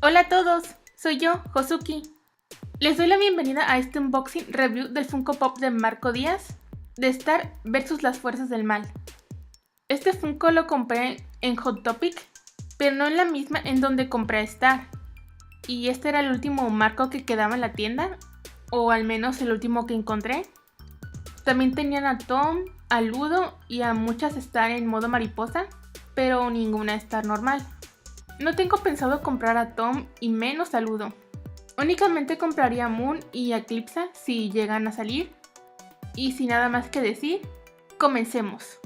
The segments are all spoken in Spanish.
Hola a todos, soy yo, Josuki. Les doy la bienvenida a este unboxing review del Funko Pop de Marco Díaz, de Star vs las Fuerzas del Mal. Este Funko lo compré en Hot Topic, pero no en la misma en donde compré a Star. Y este era el último Marco que quedaba en la tienda, o al menos el último que encontré. También tenían a Tom, a Ludo y a muchas Star en modo mariposa, pero ninguna Star normal. No tengo pensado comprar a Tom y menos a Ludo. Únicamente compraría a Moon y a Eclipsa si llegan a salir. Y sin nada más que decir, comencemos.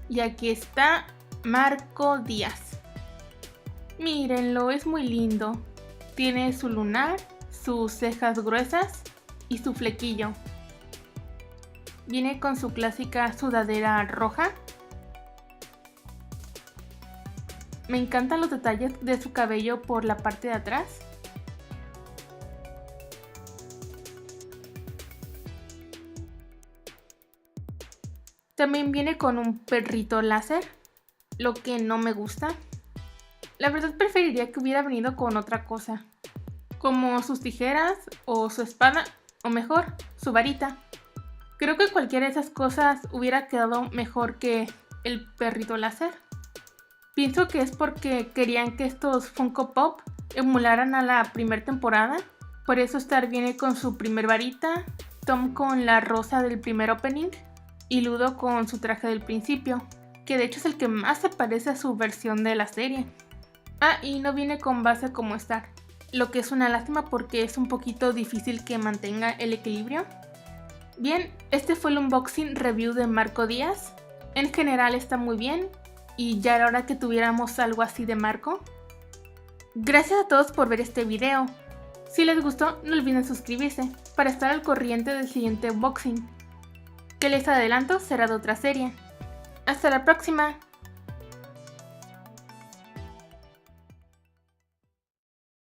Y aquí está Marco Díaz. Mírenlo, es muy lindo. Tiene su lunar, sus cejas gruesas y su flequillo. Viene con su clásica sudadera roja. Me encantan los detalles de su cabello por la parte de atrás. También viene con un perrito láser, lo que no me gusta. La verdad preferiría que hubiera venido con otra cosa, como sus tijeras o su espada, o mejor, su varita. Creo que cualquiera de esas cosas hubiera quedado mejor que el perrito láser. Pienso que es porque querían que estos Funko Pop emularan a la primera temporada. Por eso Star viene con su primer varita, Tom con la rosa del primer opening y Ludo con su traje del principio, que de hecho es el que más se parece a su versión de la serie. Ah, y no viene con base como Star, lo que es una lástima porque es un poquito difícil que mantenga el equilibrio. Bien, este fue el unboxing review de Marco Díaz. En general está muy bien y ya era hora que tuviéramos algo así de Marco. Gracias a todos por ver este video. Si les gustó, no olviden suscribirse para estar al corriente del siguiente unboxing, que les adelanto será de otra serie. ¡Hasta la próxima!